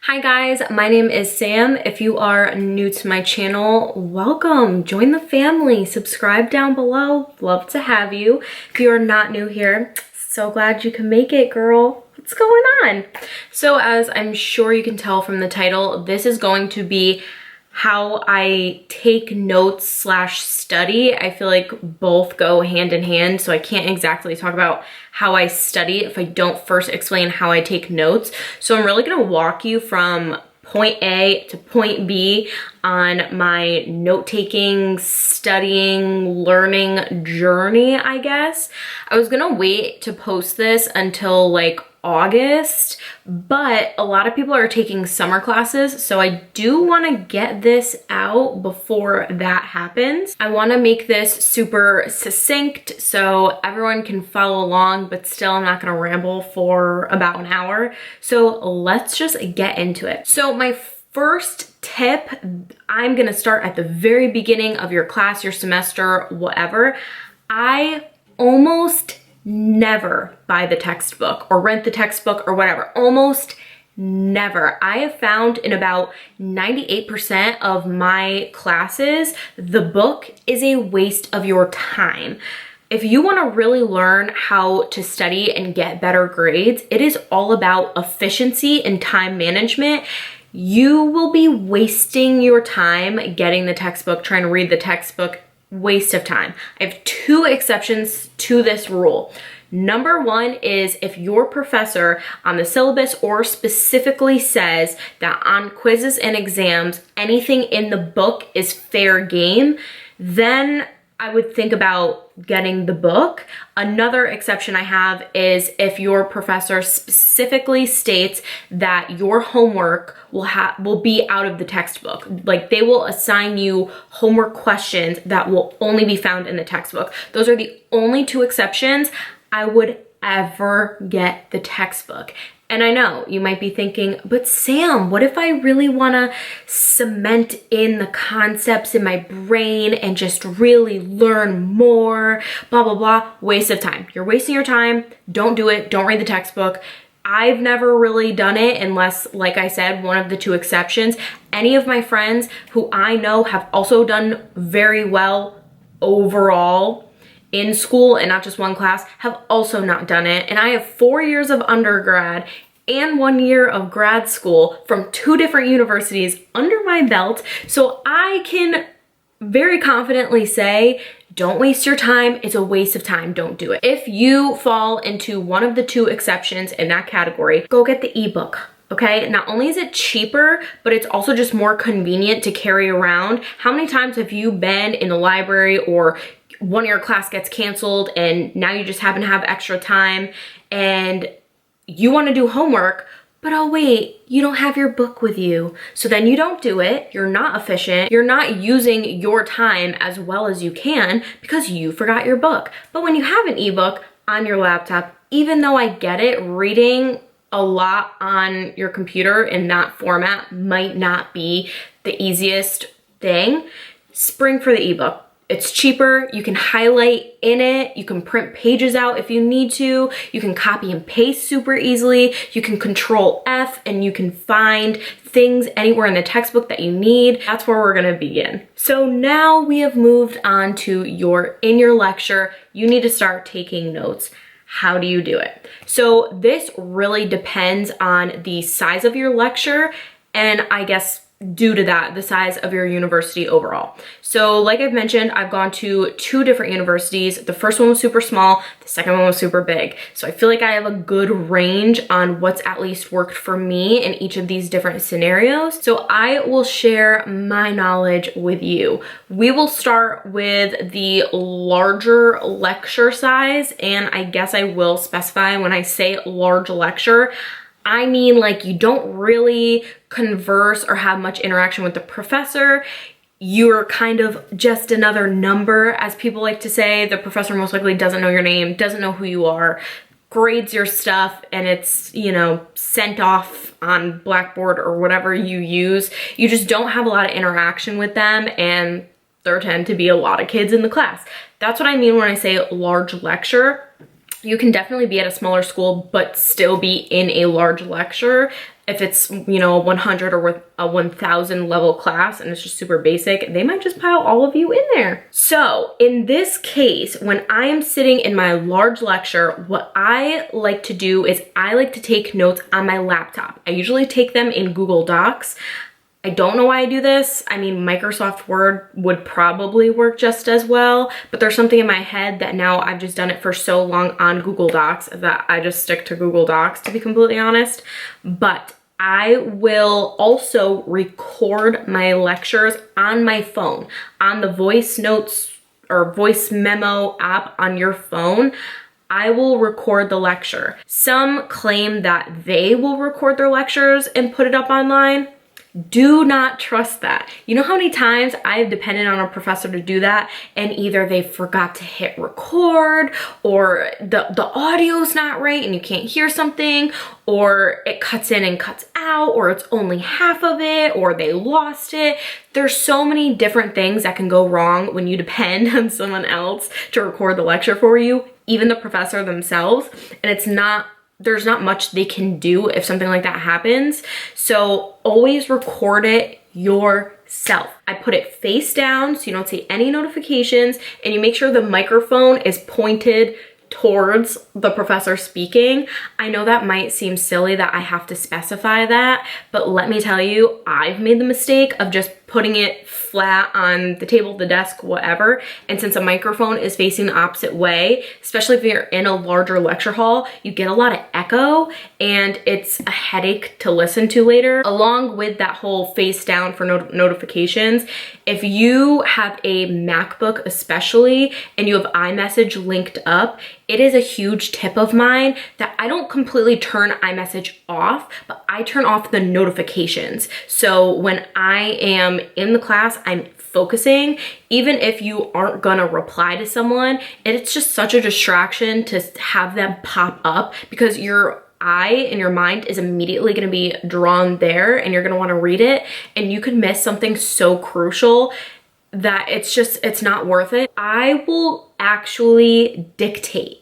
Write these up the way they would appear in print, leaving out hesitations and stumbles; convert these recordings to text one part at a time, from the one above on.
Hi guys, my name is Sam. If you are new to my channel, welcome. Join the family. Subscribe down below. Love to have you. If you are not new here, so glad you can make it, girl. What's going on? So as I'm sure you can tell from the title, this is going to be how I take notes slash study. I feel like both go hand in hand, so I can't exactly talk about how I study if I don't first explain how I take notes. So I'm really gonna walk you from point A to point B on my note-taking, studying, learning journey, I guess. I was gonna wait to post this until like August, but a lot of people are taking summer classes, so I do want to get this out before that happens. I want to make this super succinct so everyone can follow along, but still I'm not going to ramble for about an hour. So let's just get into it. So my first tip, I'm going to start at the very beginning of your class, your semester, whatever. I almost never buy the textbook or rent the textbook or whatever. Almost never. I have found in about 98% of my classes, the book is a waste of your time. If you want to really learn how to study and get better grades, it is all about efficiency and time management. You will be wasting your time getting the textbook, trying to read the textbook. Waste of time. I have two exceptions to this rule. Number one is if your professor on the syllabus or specifically says that on quizzes and exams, anything in the book is fair game, then I would think about getting the book. Another exception I have is if your professor specifically states that your homework will be out of the textbook. Like they will assign you homework questions that will only be found in the textbook. Those are the only two exceptions I would ever get the textbook. And I know you might be thinking, but Sam, what if I really wanna cement in the concepts in my brain and just really learn more, blah, blah, blah. Waste of time. You're wasting your time. Don't do it. Don't read the textbook. I've never really done it unless, like I said, one of the two exceptions. Any of my friends who I know have also done very well overall in school and not just one class have also not done it. And I have 4 years of undergrad and 1 year of grad school from 2 different universities under my belt. So I can very confidently say, don't waste your time. It's a waste of time. Don't do it. If you fall into one of the two exceptions in that category, go get the ebook. Okay, not only is it cheaper, but it's also just more convenient to carry around. How many times have you been in the library or one of your class gets canceled and now you just happen to have extra time and you want to do homework, but oh wait, you don't have your book with you. So then you don't do it. You're not efficient. You're not using your time as well as you can because you forgot your book. But when you have an ebook on your laptop, even though I get it, reading a lot on your computer in that format might not be the easiest thing, spring for the ebook. It's cheaper, you can highlight in it, you can print pages out if you need to, you can copy and paste super easily, you can control F and you can find things anywhere in the textbook that you need. That's where we're gonna begin. So now we have moved on to in your lecture, you need to start taking notes. How do you do it? So this really depends on the size of your lecture and I guess due to that, the size of your university overall. So like I've mentioned, I've gone to 2 different universities. The first one was super small, the second one was super big. So I feel like I have a good range on what's at least worked for me in each of these different scenarios. So I will share my knowledge with you. We will start with the larger lecture size, and I guess I will specify when I say large lecture, I mean like you don't really converse or have much interaction with the professor. You're kind of just another number, as people like to say. The professor most likely doesn't know your name, doesn't know who you are, grades your stuff, and it's, you know, sent off on Blackboard or whatever you use. You just don't have a lot of interaction with them, and there tend to be a lot of kids in the class. That's what I mean when I say large lecture. You can definitely be at a smaller school, but still be in a large lecture. If it's, you know, a 100 or a 1000 level class and it's just super basic, they might just pile all of you in there. So in this case, when I am sitting in my large lecture, what I like to do is I like to take notes on my laptop. I usually take them in Google Docs. I don't know why I do this. I mean, Microsoft Word would probably work just as well, but there's something in my head that now I've just done it for so long on Google Docs that I just stick to Google Docs, to be completely honest. But I will also record my lectures on my phone, on the voice notes or voice memo app on your phone. I will record the lecture. Some claim that they will record their lectures and put it up online. Do not trust that. You know how many times I've depended on a professor to do that and either they forgot to hit record or the audio's not right and you can't hear something, or it cuts in and cuts out, or it's only half of it, or they lost it. There's so many different things that can go wrong when you depend on someone else to record the lecture for you, even the professor themselves, and there's not much they can do if something like that happens. So always record it yourself. I put it face down so you don't see any notifications, and you make sure the microphone is pointed towards the professor speaking. I know that might seem silly that I have to specify that, but let me tell you, I've made the mistake of just putting it flat on the table, the desk, whatever. And since a microphone is facing the opposite way, especially if you're in a larger lecture hall, you get a lot of echo and it's a headache to listen to later. Along with that whole face down for notifications, if you have a MacBook especially and you have iMessage linked up, it is a huge tip of mine that I don't completely turn iMessage off, but I turn off the notifications. So when I am in the class, I'm focusing, even if you aren't gonna reply to someone, it's just such a distraction to have them pop up because your eye and your mind is immediately going to be drawn there and you're going to want to read it, and you could miss something so crucial that it's not worth it. I will actually dictate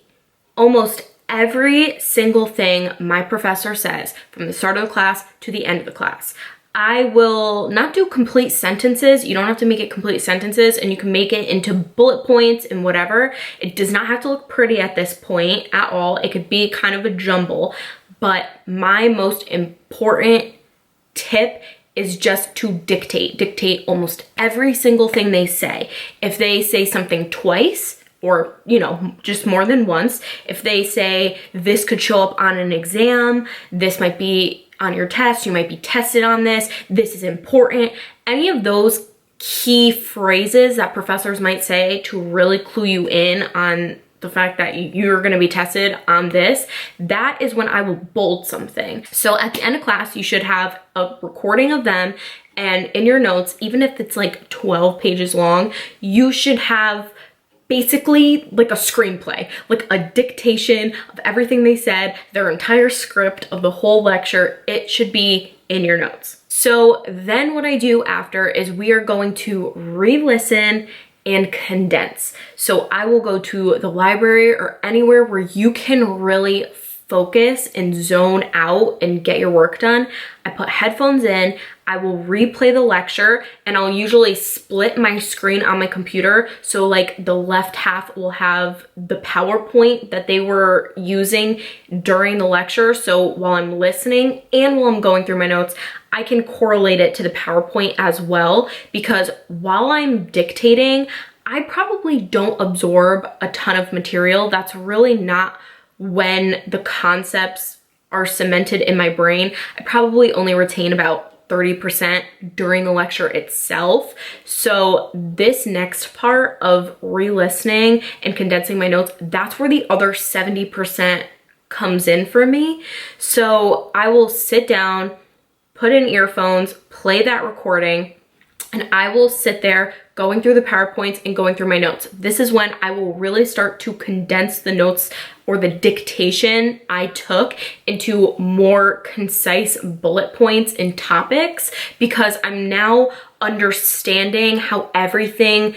almost every single thing my professor says from the start of the class to the end of the class. I will not do complete sentences. You don't have to make it complete sentences, and you can make it into bullet points and whatever. It does not have to look pretty at this point at all. It could be kind of a jumble, but my most important tip is just to dictate almost every single thing they say. If they say something twice, or, you know, just more than once, if they say this could show up on an exam, this might be on your test, you might be tested on this is important, any of those key phrases that professors might say to really clue you in on the fact that you're going to be tested on this, that is when I will bold something. So at the end of class, you should have a recording of them, and in your notes, even if it's like 12 pages long, you should have basically like a screenplay, like a dictation of everything they said, their entire script of the whole lecture. It should be in your notes. So then what I do after is we are going to re-listen and condense. So I will go to the library or anywhere where you can really focus and zone out and get your work done. I put headphones in, I will replay the lecture, and I'll usually split my screen on my computer. So like the left half will have the PowerPoint that they were using during the lecture. So while I'm listening and while I'm going through my notes, I can correlate it to the PowerPoint as well, because while I'm dictating, I probably don't absorb a ton of material. That's really not when the concepts are cemented in my brain. I probably only retain about 30% during the lecture itself. So this next part of re-listening and condensing my notes, that's where the other 70% comes in for me. So I will sit down, put in earphones, play that recording, and I will sit there going through the PowerPoints and going through my notes. This is when I will really start to condense the notes or the dictation I took into more concise bullet points and topics, because I'm now understanding how everything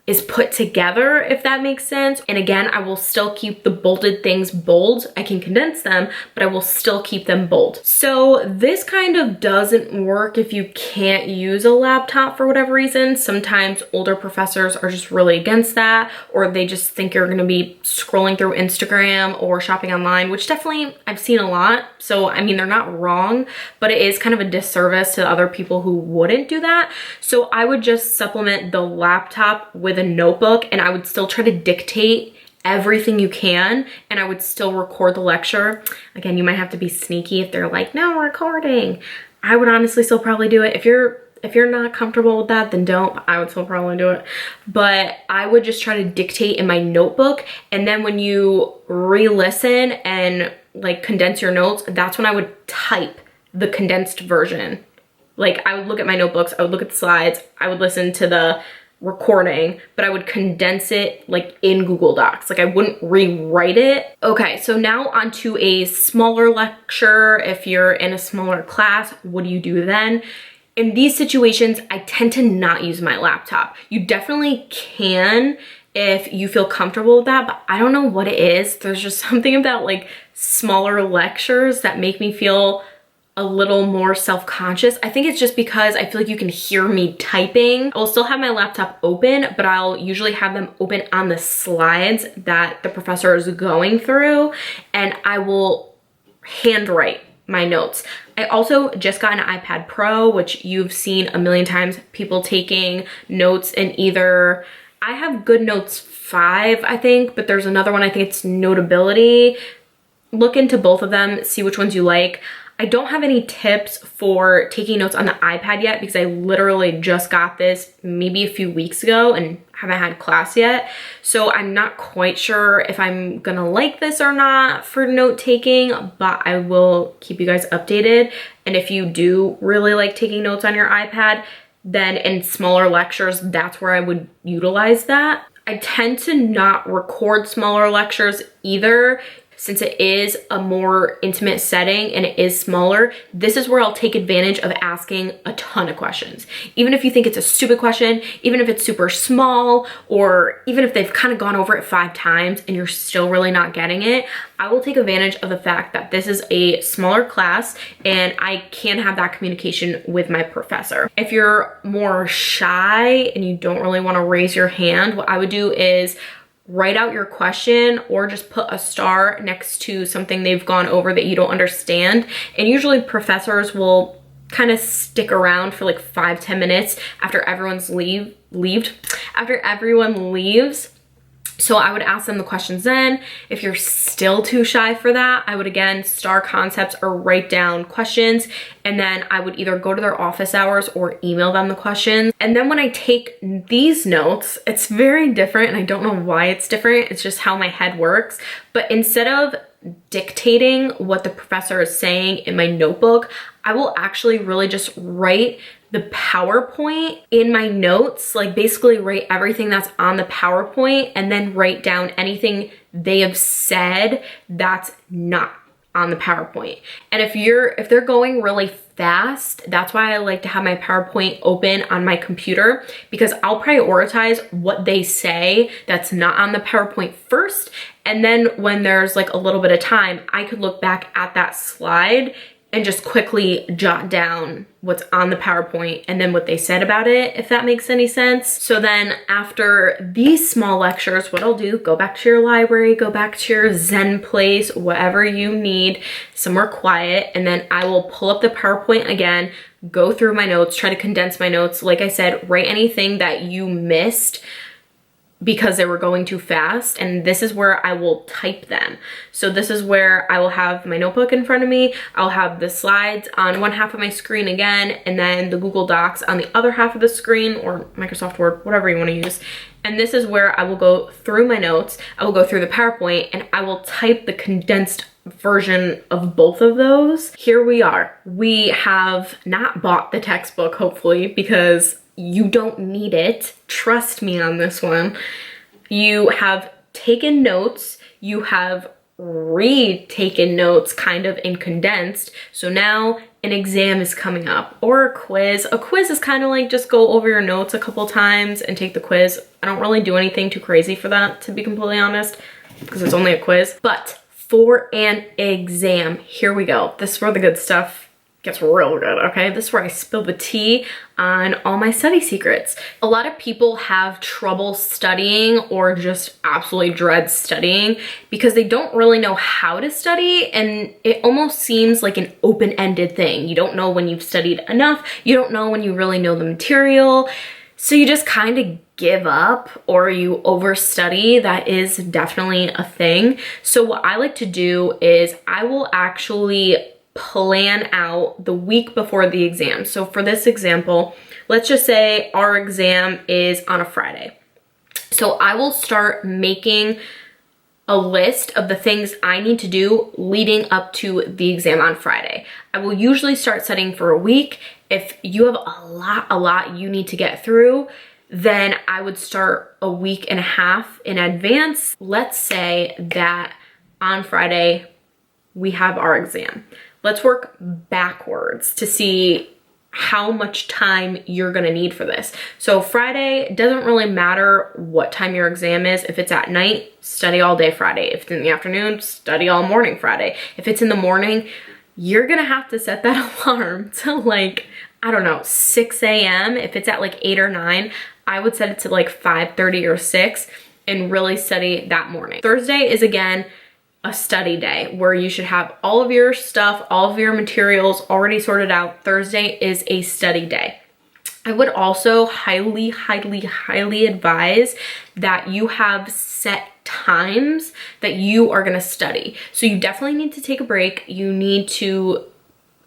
is put together, if that makes sense. And again, I will still keep the bolded things bold. I can condense them, but I will still keep them bold. So this kind of doesn't work if you can't use a laptop for whatever reason. Sometimes older professors are just really against that, or they just think you're gonna be scrolling through Instagram or shopping online, which definitely I've seen a lot. So I mean, they're not wrong, but it is kind of a disservice to other people who wouldn't do that. So I would just supplement the laptop with a notebook, and I would still try to dictate everything you can, and I would still record the lecture. Again, you might have to be sneaky if they're like, no, we're recording. I would honestly still probably do it. If you're not comfortable with that, then don't. I would still probably do it. But I would just try to dictate in my notebook, and then when you re-listen and like condense your notes, that's when I would type the condensed version. Like I would look at my notebooks, I would look at the slides, I would listen to the recording, but I would condense it like in Google Docs. Like I wouldn't rewrite it. Okay, so now onto a smaller lecture. If you're in a smaller class, what do you do then? In these situations, I tend to not use my laptop. You definitely can if you feel comfortable with that, but I don't know what it is. There's just something about like smaller lectures that make me feel a little more self-conscious. I think it's just because I feel like you can hear me typing. I'll still have my laptop open, but I'll usually have them open on the slides that the professor is going through, and I will handwrite my notes. I also just got an iPad Pro, which you've seen a million times, people taking notes in either, I have GoodNotes 5, I think, but there's another one, I think it's Notability. Look into both of them, see which ones you like. I don't have any tips for taking notes on the iPad yet because I literally just got this maybe a few weeks ago and haven't had class yet. So I'm not quite sure if I'm gonna like this or not for note taking, but I will keep you guys updated. And if you do really like taking notes on your iPad, then in smaller lectures, that's where I would utilize that. I tend to not record smaller lectures either, since it is a more intimate setting and it is smaller. This is where I'll take advantage of asking a ton of questions. Even if you think it's a stupid question, even if it's super small, or even if they've kind of gone over it 5 times and you're still really not getting it, I will take advantage of the fact that this is a smaller class and I can have that communication with my professor. If you're more shy and you don't really want to raise your hand, what I would do is write out your question or just put a star next to something they've gone over that you don't understand. And usually professors will kind of stick around for like 5-10 minutes after everyone leaves. So I would ask them the questions then. If you're still too shy for that, I would again star concepts or write down questions, and then I would either go to their office hours or email them the questions. And then when I take these notes, it's very different, and I don't know why it's different. It's just how my head works. But instead of dictating what the professor is saying in my notebook, I will actually really just write the PowerPoint in my notes, like basically write everything that's on the PowerPoint and then write down anything they have said that's not on the PowerPoint. And if they're going really fast, that's why I like to have my PowerPoint open on my computer, because I'll prioritize what they say that's not on the PowerPoint first. And then when there's like a little bit of time, I could look back at that slide and just quickly jot down what's on the PowerPoint and then what they said about it, if that makes any sense. So then after these small lectures, what I'll do, go back to your library, go back to your Zen place, whatever you need, somewhere quiet, and then I will pull up the PowerPoint again, go through my notes, try to condense my notes. Like I said, write anything that you missed because they were going too fast, and this is where I will type them. So this is where I will have my notebook in front of me, I'll have the slides on one half of my screen again, and then the Google Docs on the other half of the screen, or Microsoft Word, whatever you want to use. And this is where I will go through my notes, I will go through the PowerPoint, and I will type the condensed version of both of those. Here we are. We have not bought the textbook, hopefully, because you don't need it. Trust me on this one. You have taken notes, you have retaken notes kind of in condensed. So now an exam is coming up or a quiz. A quiz is kind of like just go over your notes a couple times and take the quiz. I don't really do anything too crazy for that, to be completely honest, because it's only a quiz. But for an exam, here we go. This is where the good stuff gets real good, okay? This is where I spill the tea on all my study secrets. A lot of people have trouble studying or just absolutely dread studying because they don't really know how to study, and it almost seems like an open-ended thing. You don't know when you've studied enough. You don't know when you really know the material. So you just kind of give up or you overstudy. That is definitely a thing. So what I like to do is I will actually plan out the week before the exam. So for this example, let's just say our exam is on a Friday. So I will start making a list of the things I need to do leading up to the exam on Friday. I will usually start studying for a week. If you have a lot you need to get through, then I would start a week and a half in advance. Let's say that on Friday we have our exam. Let's work backwards to see how much time you're gonna need for this. So Friday, it doesn't really matter what time your exam is. If it's at night, study all day Friday. If it's in the afternoon, study all morning Friday. If it's in the morning, you're gonna have to set that alarm to like, I don't know, 6 a.m. If it's at like 8 or 9, I would set it to like 5:30 or 6 and really study that morning. Thursday is again a study day where you should have all of your stuff, all of your materials already sorted out. Thursday is a study day. I would also highly advise that you have set times that you are gonna study. So you definitely need to take a break. You need to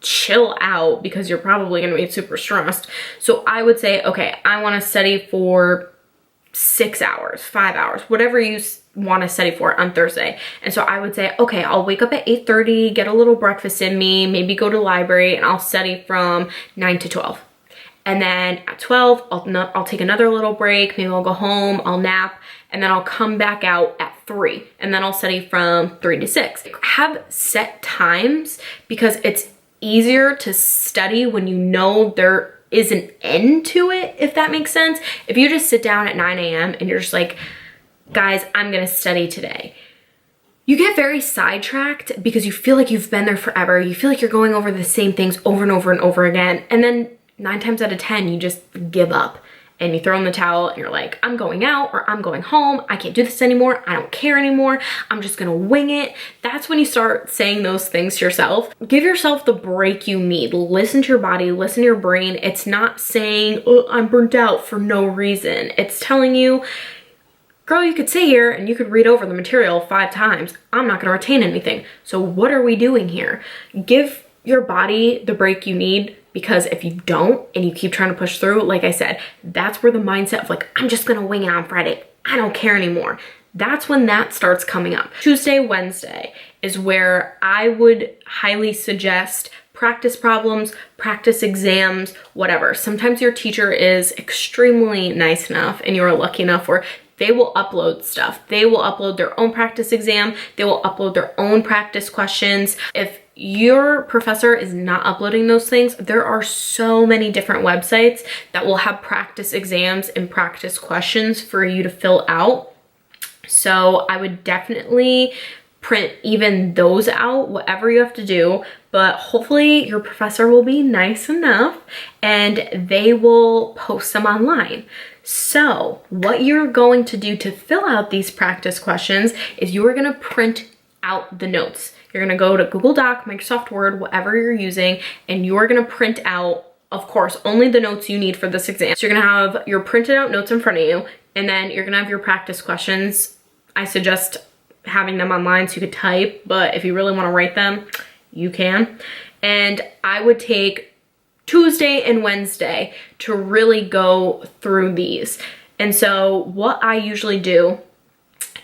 chill out because you're probably gonna be super stressed. So I would say, okay, I wanna study for 6 hours, 5 hours, whatever you want to study for on Thursday. And so I would say, okay, I'll wake up at 8:30, get a little breakfast in me, maybe go to the library, and I'll study from 9 to 12. And then at 12, I'll take another little break. Maybe I'll go home, I'll nap, and then I'll come back out at 3. And then I'll study from 3 to 6. Have set times because it's easier to study when you know there is an end to it, if that makes sense. If you just sit down at 9 a.m. and you're just like, guys, I'm gonna study today, you get very sidetracked because you feel like you've been there forever. You feel like you're going over the same things over and over and over again. And then 9 times out of 10, you just give up and you throw in the towel and you're like, I'm going out or I'm going home. I can't do this anymore. I don't care anymore. I'm just gonna wing it. That's when you start saying those things to yourself. Give yourself the break you need. Listen to your body, listen to your brain. It's not saying, oh, I'm burnt out for no reason. It's telling you, girl, you could sit here and you could read over the material 5 times. I'm not gonna retain anything. So what are we doing here? Give your body the break you need, because if you don't and you keep trying to push through, like I said, that's where the mindset of like, I'm just gonna wing it on Friday, I don't care anymore. That's when that starts coming up. Tuesday, Wednesday is where I would highly suggest practice problems, practice exams, whatever. Sometimes your teacher is extremely nice enough and you're lucky enough where they will upload stuff. They will upload their own practice exam. They will upload their own practice questions. If your professor is not uploading those things, there are so many different websites that will have practice exams and practice questions for you to fill out. So I would definitely print even those out, whatever you have to do, but hopefully your professor will be nice enough and they will post them online. So what you're going to do to fill out these practice questions is you are going to print out the notes. You're going to go to Google Doc, Microsoft Word, whatever you're using, and you're going to print out, of course, only the notes you need for this exam. So you're going to have your printed out notes in front of you, and then you're going to have your practice questions. I suggest having them online so you could type, but if you really want to write them, you can. And I would take Tuesday and Wednesday to really go through these. And so what I usually do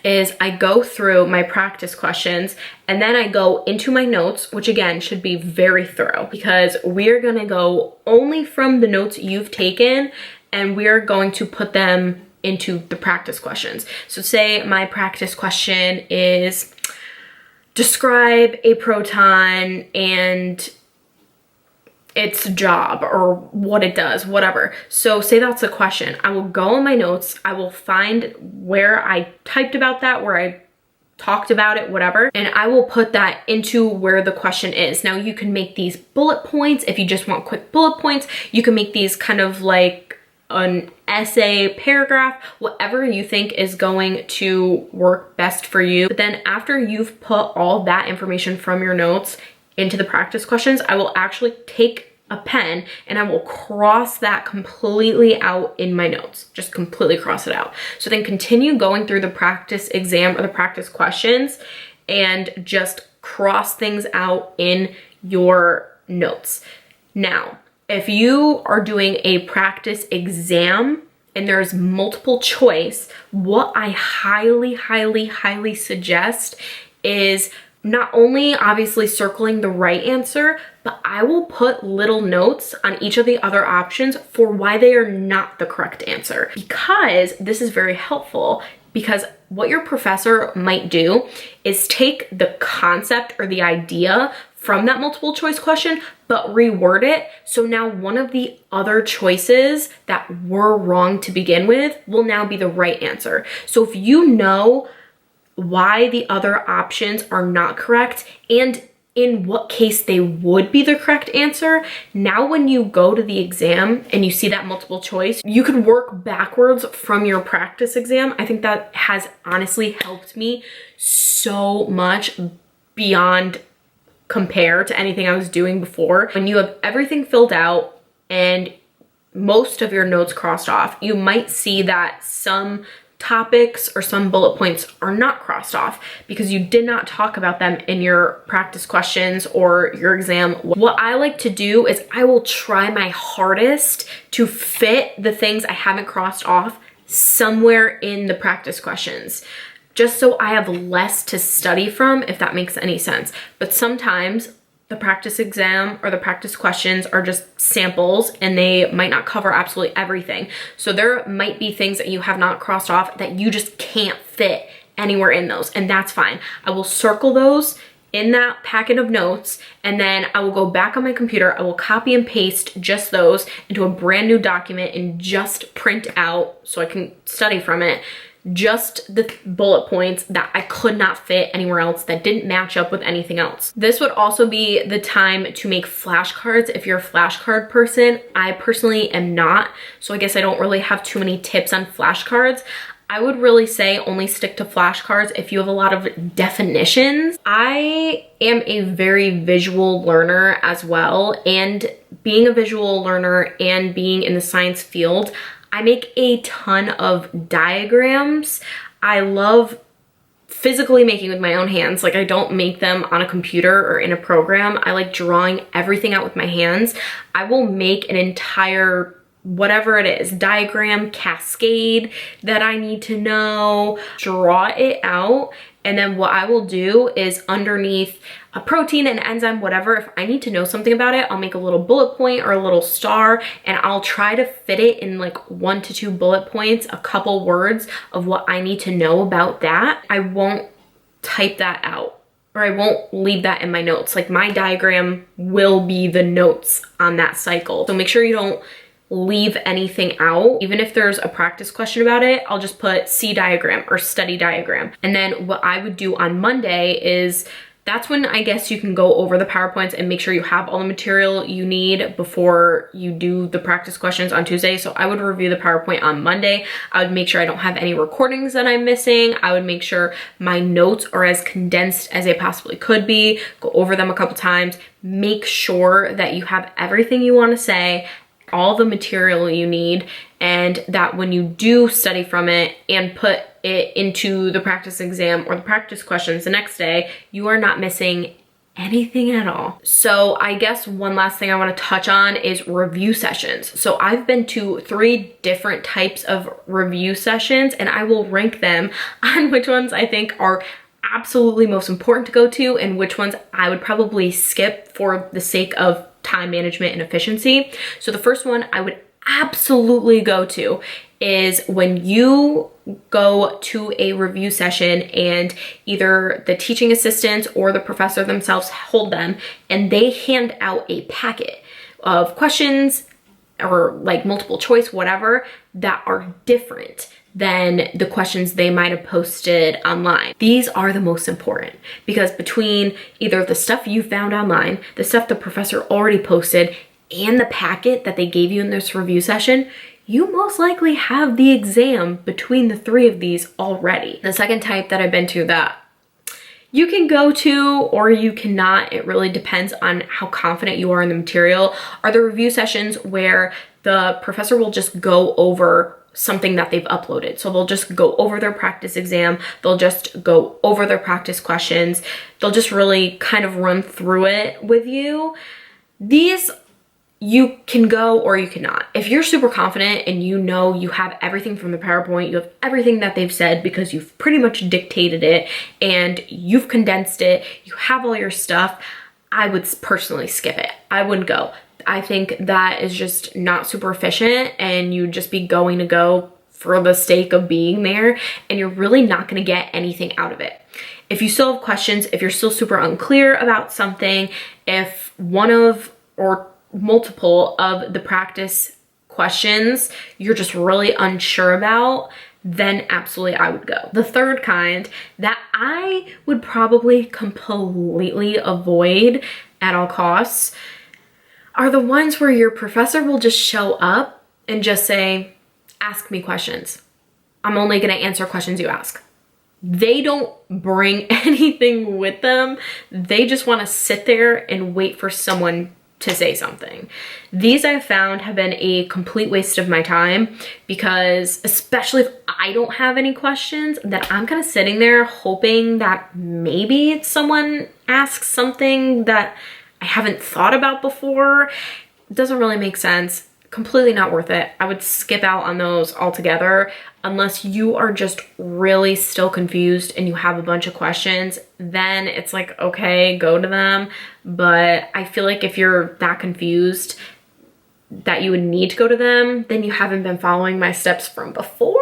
is I go through my practice questions and then I go into my notes, which again should be very thorough because we're gonna go only from the notes you've taken and we're going to put them into the practice questions. So say my practice question is describe a proton and its job or what it does, whatever. So say that's the question. I will go in my notes, I will find where I typed about that, where I talked about it, whatever, and I will put that into where the question is. Now you can make these bullet points if you just want quick bullet points. You can make these kind of like an essay, paragraph, whatever you think is going to work best for you. But then after you've put all that information from your notes into the practice questions, I will actually take a pen and I will cross that completely out in my notes, just completely cross it out. So then continue going through the practice exam or the practice questions and just cross things out in your notes. Now, if you are doing a practice exam and there's multiple choice, what I highly suggest is not only obviously circling the right answer, but I will put little notes on each of the other options for why they are not the correct answer. Because this is very helpful, because what your professor might do is take the concept or the idea from that multiple choice question, but reword it. So now one of the other choices that were wrong to begin with will now be the right answer. So if you know why the other options are not correct and in what case they would be the correct answer, now when you go to the exam and you see that multiple choice, you can work backwards from your practice exam. I think that has honestly helped me so much beyond compare to anything I was doing before. When you have everything filled out and most of your notes crossed off, you might see that some topics or some bullet points are not crossed off because you did not talk about them in your practice questions or your exam. What I like to do is I will try my hardest to fit the things I haven't crossed off somewhere in the practice questions, just so I have less to study from, if that makes any sense. But sometimes the practice exam or the practice questions are just samples and they might not cover absolutely everything. So there might be things that you have not crossed off that you just can't fit anywhere in those, and that's fine. I will circle those in that packet of notes, and then I will go back on my computer, I will copy and paste just those into a brand new document and just print out so I can study from it just the bullet points that I could not fit anywhere else, that didn't match up with anything else. This would also be the time to make flashcards if you're a flashcard person. I personally am not, so I guess I don't really have too many tips on flashcards. I would really say only stick to flashcards if you have a lot of definitions. I am a very visual learner as well, and being a visual learner and being in the science field, I make a ton of diagrams. I love physically making with my own hands. Like, I don't make them on a computer or in a program. I like drawing everything out with my hands. I will make an entire, whatever it is, diagram, cascade that I need to know, draw it out. And then what I will do is underneath a protein, an enzyme, whatever, if I need to know something about it, I'll make a little bullet point or a little star, and I'll try to fit it in like 1 to 2 bullet points, a couple words of what I need to know about that. I won't type that out, or I won't leave that in my notes. Like, my diagram will be the notes on that cycle. So make sure you don't leave anything out. Even if there's a practice question about it, I'll just put C diagram or study diagram. And then what I would do on Monday is, that's when I guess you can go over the PowerPoints and make sure you have all the material you need before you do the practice questions on Tuesday. So I would review the PowerPoint on Monday. I would make sure I don't have any recordings that I'm missing. I would make sure my notes are as condensed as they possibly could be, go over them a couple times, make sure that you have everything you want to say, all the material you need, and that when you do study from it and put it into the practice exam or the practice questions the next day, you are not missing anything at all. So I guess one last thing I want to touch on is review sessions. So I've been to 3 different types of review sessions, and I will rank them on which ones I think are absolutely most important to go to and which ones I would probably skip for the sake of time management and efficiency. So the first one I would absolutely go to is when you go to a review session and either the teaching assistants or the professor themselves hold them and they hand out a packet of questions or like multiple choice, whatever, that are different than the questions they might have posted online. These are the most important because between either the stuff you found online, the stuff the professor already posted, and the packet that they gave you in this review session, you most likely have the exam between the three of these already. The second type that I've been to that you can go to or you cannot, it really depends on how confident you are in the material, are the review sessions where the professor will just go over something that they've uploaded. So they'll just go over their practice exam, they'll just go over their practice questions, they'll just really kind of run through it with you. These you can go or you cannot. If you're super confident and you know you have everything from the PowerPoint, you have everything that they've said because you've pretty much dictated it and you've condensed it, you have all your stuff, I would personally skip it. I wouldn't go. I think that is just not super efficient and you'd just be going to go for the sake of being there and you're really not gonna get anything out of it. If you still have questions, if you're still super unclear about something, if one of or multiple of the practice questions you're just really unsure about, then absolutely I would go. The third kind that I would probably completely avoid at all costs are the ones where your professor will just show up and just say, ask me questions. I'm only gonna answer questions you ask. They don't bring anything with them. They just wanna sit there and wait for someone to say something. These I've found have been a complete waste of my time because especially if I don't have any questions, that I'm kind of sitting there hoping that maybe someone asks something that I haven't thought about before. It doesn't really make sense. Completely not worth it. I would skip out on those altogether unless you are just really still confused and you have a bunch of questions. Then it's like, okay, go to them. But I feel like if you're that confused that you would need to go to them, then you haven't been following my steps from before,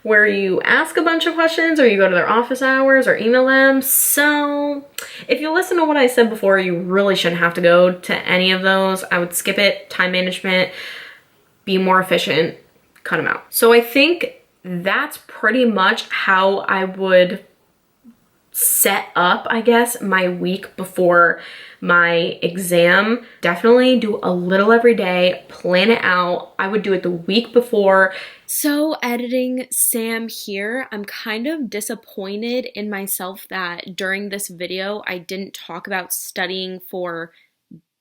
where you ask a bunch of questions or you go to their office hours or email them. So if you listen to what I said before, you really shouldn't have to go to any of those. I would skip it. Time management, be more efficient, cut them out. So I think that's pretty much how I would set up, I guess, my week before my exam. Definitely do a little every day, plan it out. I would do it the week before. So editing Sam here, I'm kind of disappointed in myself that during this video, I didn't talk about studying for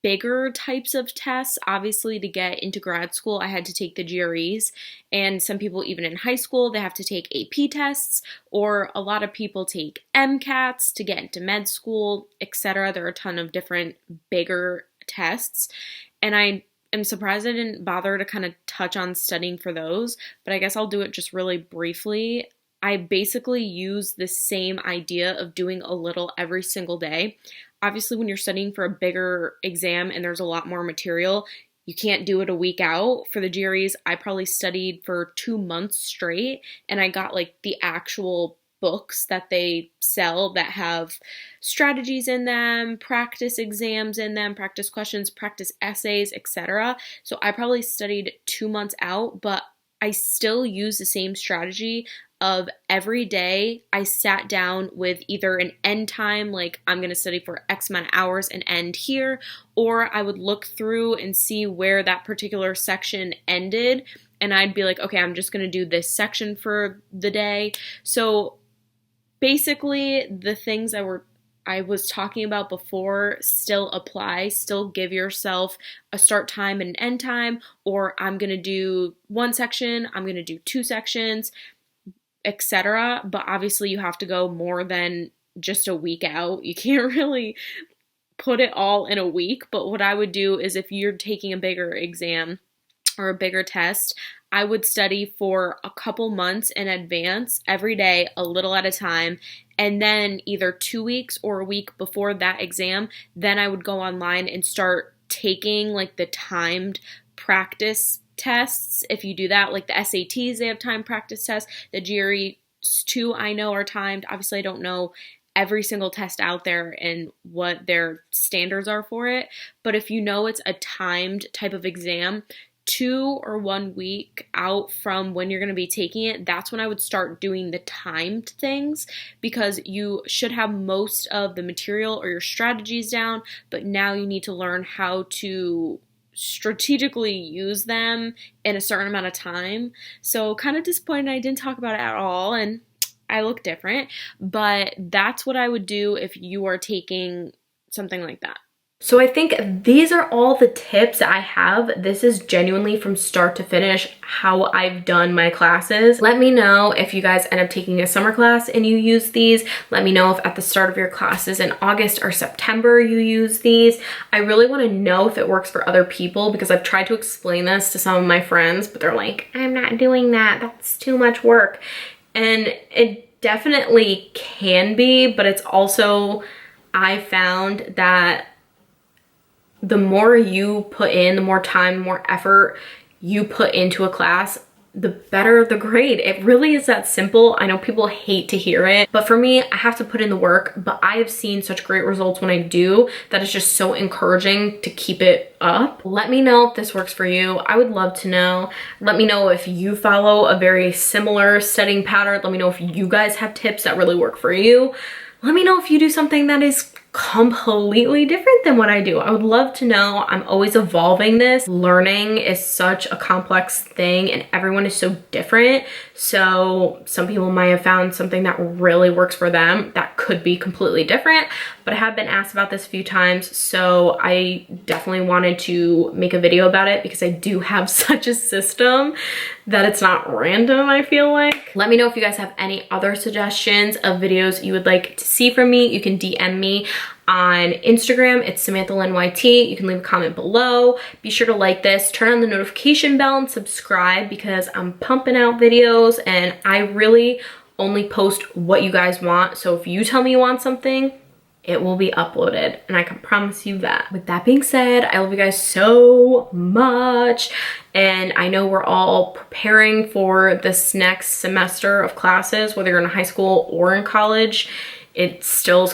bigger types of tests. Obviously, to get into grad school, I had to take the GREs, and some people even in high school, they have to take AP tests, or a lot of people take MCATs to get into med school, etc. There are a ton of different bigger tests, and I am surprised I didn't bother to kind of touch on studying for those, but I guess I'll do it just really briefly. I basically use the same idea of doing a little every single day. Obviously, when you're studying for a bigger exam and there's a lot more material, you can't do it a week out. For the GREs, I probably studied for 2 months straight, and I got like the actual books that they sell that have strategies in them, practice exams in them, practice questions, practice essays, etc. So I probably studied 2 months out, but I still use the same strategy of every day I sat down with either an end time, like I'm going to study for X amount of hours and end here, or I would look through and see where that particular section ended, and I'd be like, okay, I'm just going to do this section for the day. So basically, the things I was talking about before still apply. Still give yourself a start time and an end time, or I'm going to do one section, I'm going to do 2 sections, etc. But obviously you have to go more than just a week out. You can't really put it all in a week. But what I would do is if you're taking a bigger exam or a bigger test, I would study for a couple months in advance, every day, a little at a time. And then either 2 weeks or a week before that exam, then I would go online and start taking like the timed practice tests. If you do that, like the SATs, they have timed practice tests. The GRE too, I know, are timed. Obviously, I don't know every single test out there and what their standards are for it. But if you know it's a timed type of exam, 2 or 1 week out from when you're going to be taking it, that's when I would start doing the timed things, because you should have most of the material or your strategies down, but now you need to learn how to strategically use them in a certain amount of time. So kind of disappointed I didn't talk about it at all, and I look different, but that's what I would do if you are taking something like that. So I think these are all the tips I have. This is genuinely from start to finish how I've done my classes. Let me know if you guys end up taking a summer class and you use these. Let me know if at the start of your classes in August or September you use these. I really want to know if it works for other people, because I've tried to explain this to some of my friends, but they're like, I'm not doing that. That's too much work. And it definitely can be, but it's also, I found that the more you put in, the more time, the more effort you put into a class, the better the grade. It really is that simple. I know people hate to hear it, but for me, I have to put in the work, but I have seen such great results when I do that it's just so encouraging to keep it up. Let me know if this works for you. I would love to know. Let me know if you follow a very similar studying pattern. Let me know if you guys have tips that really work for you. Let me know if you do something that is completely different than what I do. I would love to know. I'm always evolving this. Learning is such a complex thing and everyone is so different. So some people might have found something that really works for them that could be completely different, but I have been asked about this a few times. So I definitely wanted to make a video about it because I do have such a system that it's not random, I feel like. Let me know if you guys have any other suggestions of videos you would like to see from me. You can DM me on Instagram. It's Samantha Lynn YT. You can leave a comment below. Be sure to like this, turn on the notification bell, and subscribe, because I'm pumping out videos and I really only post what you guys want. So if you tell me you want something, it will be uploaded, and I can promise you that. With that being said, I love you guys so much, and I know we're all preparing for this next semester of classes, whether you're in high school or in college. It's still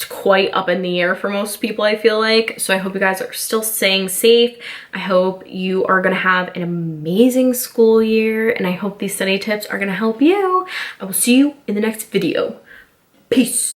quite up in the air for most people, I feel like. So I hope you guys are still staying safe. I hope you are gonna have an amazing school year, and I hope these study tips are gonna help you. I will see you in the next video. Peace.